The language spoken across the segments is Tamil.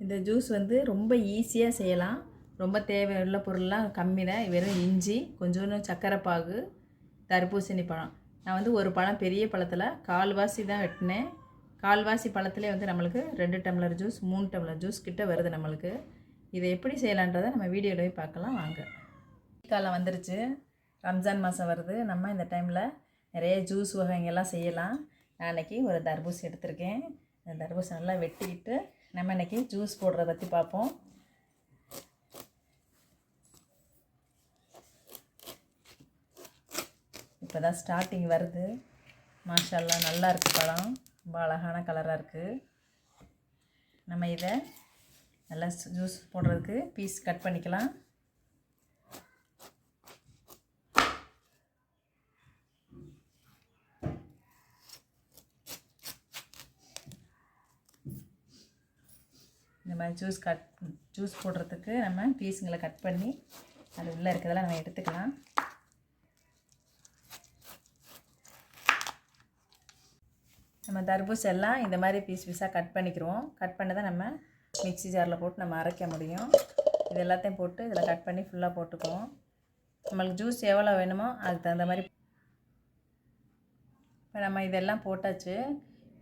இந்த ஜூஸ் வந்து ரொம்ப ஈஸியாக செய்யலாம். ரொம்ப தேவையுள்ள பொருள்லாம் கம்மி தான். வெறும் இஞ்சி, கொஞ்சோண்டு சர்க்கரை பாகு, தர்பூசணி பழம். நான் வந்து ஒரு பழம் பெரிய பழத்தில் கால்வாசி தான் வெட்டினேன். கால்வாசி பழத்திலே வந்து நம்மளுக்கு 2 டம்ளர் ஜூஸ் 3 டம்ளர் ஜூஸ் கிட்ட வருது நம்மளுக்கு. இதை எப்படி செய்யலான்றதை நம்ம வீடியோவிலே பார்க்கலாம் வாங்க. காலம் வந்துருச்சு, ரம்ஜான் மாதம் வருது. நம்ம இந்த டைமில் நிறைய ஜூஸ் வகைங்கெல்லாம் செய்யலாம். நான் அன்றைக்கி ஒரு தர்பூசி எடுத்திருக்கேன். இந்த தர்பூசி நல்லா வெட்டிக்கிட்டு நம்ம இன்றைக்கி ஜூஸ் போடுறத பற்றி பார்ப்போம். இப்போ தான் ஸ்டார்டிங் வருது. மாஷா அல்லாஹ் நல்லா இருக்குது பழம், ரொம்ப அழகான கலராக இருக்குது. நம்ம இதை நல்லா ஜூஸ் போடுறதுக்கு பீஸ் கட் பண்ணிக்கலாம். இந்த மாதிரி ஜூஸ் போடுறதுக்கு நம்ம பீஸுங்களை கட் பண்ணி அது உள்ளே இருக்கிறதெல்லாம் நம்ம எடுத்துக்கலாம். நம்ம தர்பூஸ் எல்லாம் இந்த மாதிரி பீஸாக கட் பண்ணிக்கிறோம். கட் பண்ணி தான் நம்ம மிக்ஸி ஜாரில் போட்டு நம்ம அரைக்க முடியும். இது எல்லாத்தையும் போட்டு இதில் கட் பண்ணி ஃபுல்லாக போட்டுக்குவோம். நம்மளுக்கு ஜூஸ் எவ்வளோ வேணுமோ அதுக்கு தகுந்த மாதிரி. இப்போ நம்ம இதெல்லாம் போட்டாச்சு.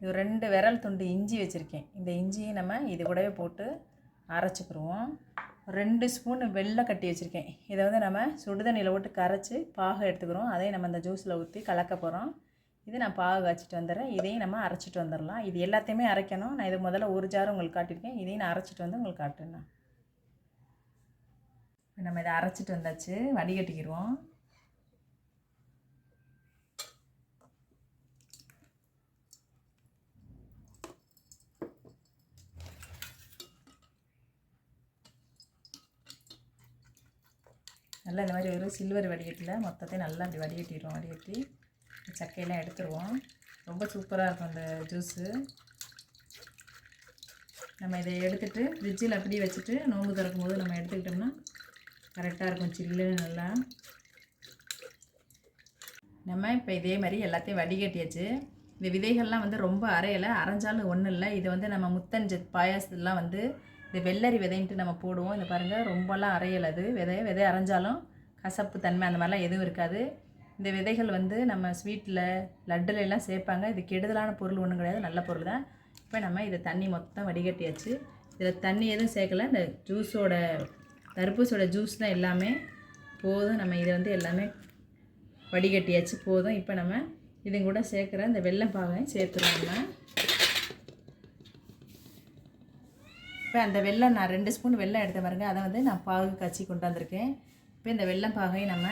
இது 2 விரல் துண்டு இஞ்சி வச்சுருக்கேன். இந்த இஞ்சியை நம்ம இது கூடவே போட்டு அரைச்சிக்கிடுவோம். 2 ஸ்பூன் வெல்லம் கட்டி வச்சுருக்கேன். இதை வந்து நம்ம சுடுதண்ணியில் போட்டு கரைச்சி பாக எடுத்துக்கிறோம். அதையும் நம்ம இந்த ஜூஸில் ஊற்றி கலக்க போகிறோம். இது நான் பாகு காய்ச்சிட்டு வந்துடுறேன். இதையும் நம்ம அரைச்சிட்டு வந்துடலாம். இது எல்லாத்தையுமே அரைக்கணும். நான் இது முதல்ல ஒரு ஜார் உங்களுக்கு காட்டியிருக்கேன். இதையும் நான் அரைச்சிட்டு வந்து உங்களுக்கு காட்டுறேன். நம்ம இதை அரைச்சிட்டு வந்தாச்சு, வடிகட்டிக்கிடுவோம். நல்லா இந்த மாதிரி ஒரு சில்வர் வடிகட்டில் மொத்தத்தையும் நல்லா அப்படி வடிகட்டிடுவோம். வடிகட்டி சக்கையெல்லாம் எடுத்துருவோம். ரொம்ப சூப்பராக இருக்கும் அந்த ஜூஸு. நம்ம இதை எடுத்துகிட்டு ஃப்ரிட்ஜில் அப்படியே வச்சுட்டு நோம்பு திறக்கும் போது நம்ம எடுத்துக்கிட்டோம்னா கரெக்டாக இருக்கும், சில்லுன்னு நல்லா. நம்ம இப்போ இதே மாதிரி எல்லாத்தையும் வடிகட்டியாச்சு. இந்த விதைகள்லாம் வந்து ரொம்ப அரையலை, அரைஞ்சாலும் ஒன்றும் இல்லை. இதை வந்து நம்ம முத்தஞ்சத் பாயாசத்துலாம் வந்து இந்த வெள்ளரி விதைன்ட்டு நம்ம போடுவோம். இந்த பாருங்கள், ரொம்பலாம் அரையலை. அது விதை அரைஞ்சாலும் கசப்பு தன்மை அந்த மாதிரிலாம் எதுவும் இருக்காது. இந்த விதைகள் வந்து நம்ம ஸ்வீட்டில் லட்டுல எல்லாம் சேர்ப்பாங்க. இது கெடுதலான பொருள் ஒன்றும் கிடையாது, நல்ல பொருள் தான். இப்போ நம்ம இதை தண்ணி மொத்தம் வடிகட்டியாச்சு. இதில் தண்ணி எதுவும் சேர்க்கலை. இந்த ஜூஸோட தர்பூசோட ஜூஸ் தான் எல்லாமே போதும். நம்ம இதை வந்து எல்லாமே வடிகட்டியாச்சு, போதும். இப்போ நம்ம இது கூட சேர்க்குற இந்த வெல்லம் பாகையும் சேர்த்துருவோம். நம்ம இப்போ அந்த வெல்லம் நான் 2 ஸ்பூன் வெல்லம் எடுத்த பாருங்க, அதை வந்து நான் பாகு காய்ச்சி கொண்டு வந்திருக்கேன். இப்போ இந்த வெல்லம் பாகையும் நம்ம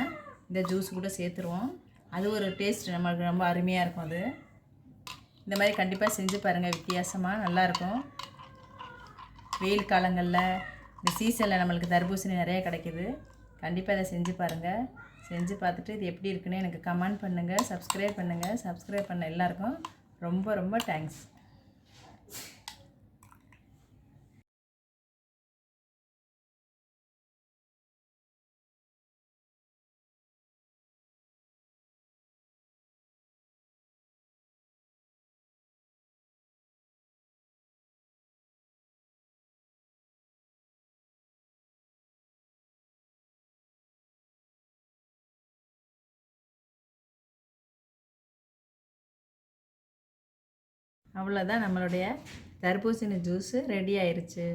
இந்த ஜூஸ் கூட சேர்த்துருவோம். அது ஒரு டேஸ்ட் நம்மளுக்கு ரொம்ப அருமையாக இருக்கும். அது இந்த மாதிரி கண்டிப்பாக செஞ்சு பாருங்கள், வித்தியாசமாக நல்லாயிருக்கும். வெயில் காலங்களில் இந்த சீசனில் நம்மளுக்கு தர்பூசணி நிறைய கிடைக்கிது. கண்டிப்பாக இதை செஞ்சு பாருங்கள். செஞ்சு பார்த்துட்டு இது எப்படி இருக்குன்னு எனக்கு கமெண்ட் பண்ணுங்கள், சப்ஸ்கிரைப் பண்ணுங்கள். சப்ஸ்கிரைப் பண்ண எல்லாருக்கும் ரொம்ப ரொம்ப தேங்க்ஸ். அவ்வளோதான், நம்மளுடைய தர்பூசணி ஜூஸு ரெடி ஆயிடுச்சு.